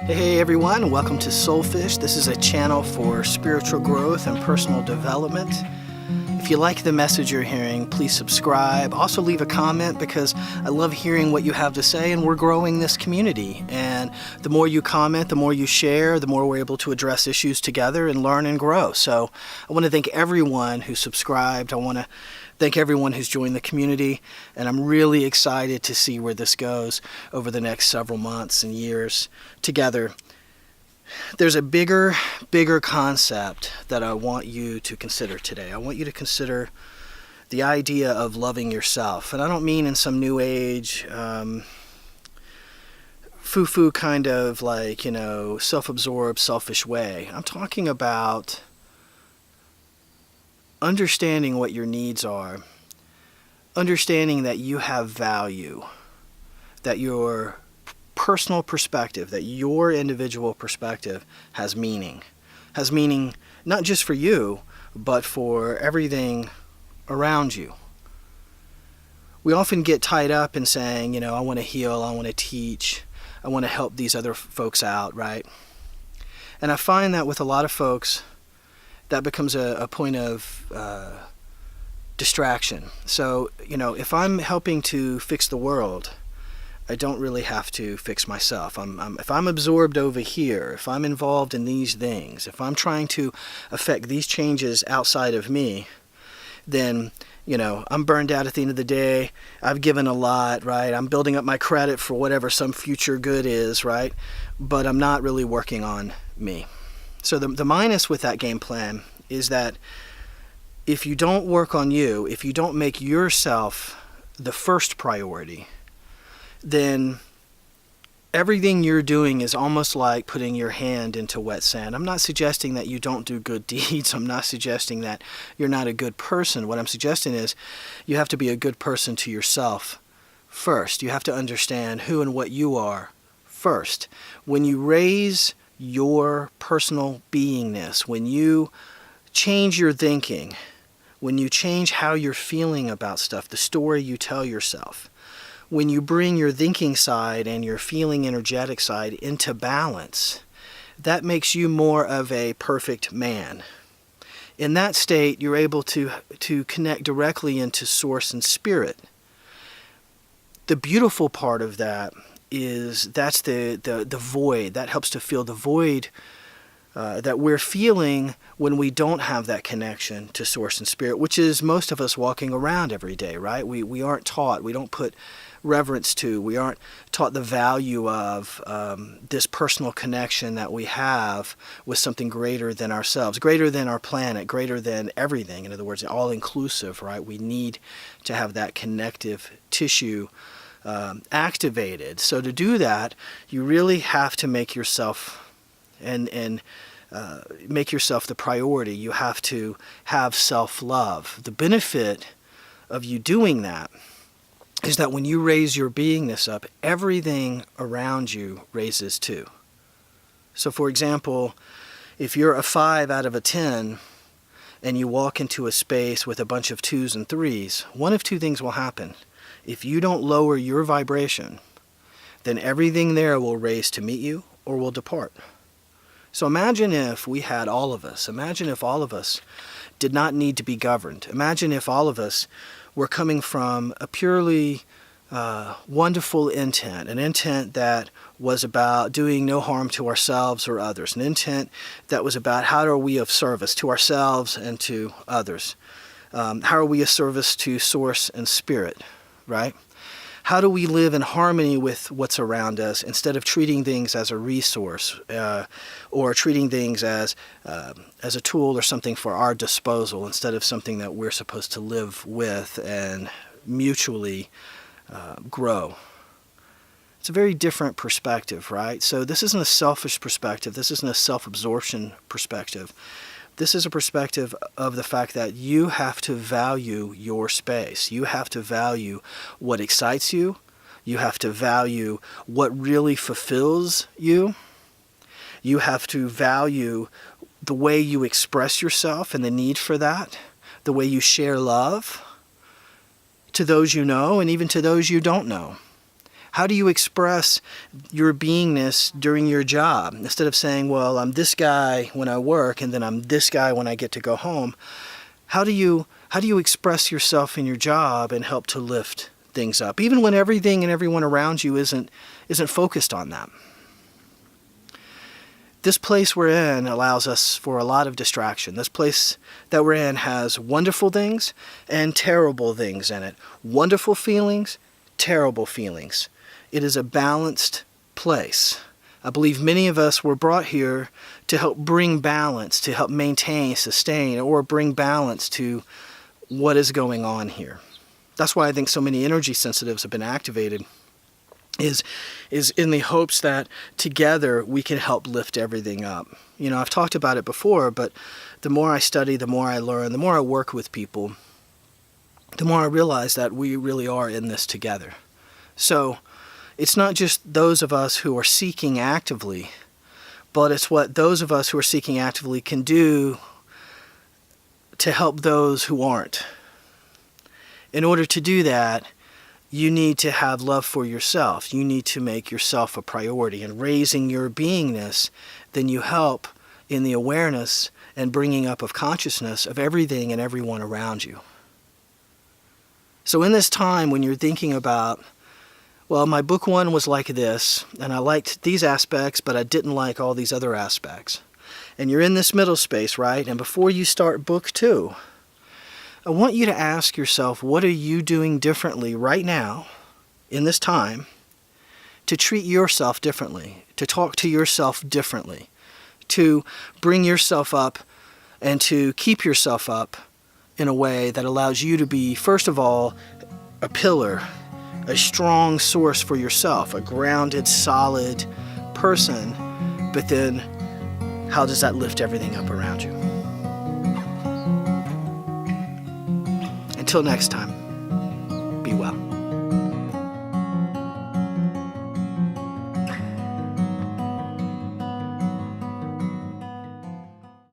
Hey everyone, welcome to SoulFish. This is a channel for spiritual growth and personal development. If you like the message you're hearing, please subscribe. Also leave a comment because I love hearing what you have to say, and we're growing this community. And the more you comment, the more you share, the more we're able to address issues together and learn and grow. So I want to thank everyone who subscribed. I want to thank everyone who's joined the community, and I'm really excited to see where this goes over the next several months and years together. There's a bigger concept that I want you to consider today. I want you to consider the idea of loving yourself. And I don't mean in some new age, foo-foo kind of like, self-absorbed, selfish way. I'm talking about understanding what your needs are, understanding that you have value, that your personal perspective, that your individual perspective has meaning not just for you, but for everything around you. We often get tied up in saying, I want to heal, I want to teach, I want to help these other folks out, right? And I find that with a lot of folks, that becomes a point of distraction. So, if I'm helping to fix the world, I don't really have to fix myself. If I'm absorbed over here, if I'm involved in these things, if I'm trying to affect these changes outside of me, then, I'm burned out at the end of the day. I've given a lot, right? I'm building up my credit for whatever some future good is, right? But I'm not really working on me. So the minus with that game plan is that if you don't work on you, if you don't make yourself the first priority, then everything you're doing is almost like putting your hand into wet sand. I'm not suggesting that you don't do good deeds. I'm not suggesting that you're not a good person. What I'm suggesting is you have to be a good person to yourself first. You have to understand who and what you are first. When you raise your personal beingness, when you change your thinking, when you change how you're feeling about stuff, the story you tell yourself, when you bring your thinking side and your feeling energetic side into balance, that makes you more of a perfect man. In that state, you're able to connect directly into source and spirit. The beautiful part of that is that's the void. That helps to fill the void that we're feeling when we don't have that connection to source and spirit, which is most of us walking around every day, right? We aren't taught, we don't put reverence to, we aren't taught the value of this personal connection that we have with something greater than ourselves, greater than our planet, greater than everything. In other words, all-inclusive, right? We need to have that connective tissue activated. So to do that, you really have to make yourself make yourself the priority. You have to have self-love. The benefit of you doing that is that when you raise your beingness up, everything around you raises too. So for example, if you're a 5 out of a 10 and you walk into a space with a bunch of 2s and 3s, one of two things will happen. If you don't lower your vibration, then everything there will raise to meet you or will depart. So imagine if we had all of us. Imagine if all of us did not need to be governed. Imagine if all of us were coming from a purely wonderful intent, an intent that was about doing no harm to ourselves or others, an intent that was about how are we of service to ourselves and to others. How are we of service to source and spirit, right? How do we live in harmony with what's around us instead of treating things as a resource or treating things as a tool or something for our disposal instead of something that we're supposed to live with and mutually grow? It's a very different perspective, right? So this isn't a selfish perspective. This isn't a self-absorption perspective. This is a perspective of the fact that you have to value your space. You have to value what excites you. You have to value what really fulfills you. You have to value the way you express yourself and the need for that, the way you share love to those you know and even to those you don't know. How do you express your beingness during your job? Instead of saying, well, I'm this guy when I work and then I'm this guy when I get to go home. How do you express yourself in your job and help to lift things up, even when everything and everyone around you isn't focused on that? This place we're in allows us for a lot of distraction. This place that we're in has wonderful things and terrible things in it. Wonderful feelings, terrible feelings. It is a balanced place. I believe many of us were brought here to help bring balance, to help maintain, sustain, or bring balance to what is going on here. That's why I think so many energy sensitives have been activated, is in the hopes that together we can help lift everything up. You know, I've talked about it before, but the more I study, the more I learn, the more I work with people, the more I realize that we really are in this together. So it's not just those of us who are seeking actively, but it's what those of us who are seeking actively can do to help those who aren't. In order to do that, you need to have love for yourself. You need to make yourself a priority. And raising your beingness, then you help in the awareness and bringing up of consciousness of everything and everyone around you. So in this time when you're thinking about, well, my book one was like this, and I liked these aspects, but I didn't like all these other aspects. And you're in this middle space, right? And before you start book two, I want you to ask yourself, what are you doing differently right now, in this time, to treat yourself differently, to talk to yourself differently, to bring yourself up and to keep yourself up in a way that allows you to be, first of all, a pillar, a strong source for yourself, a grounded, solid person, but then how does that lift everything up around you? Until next time.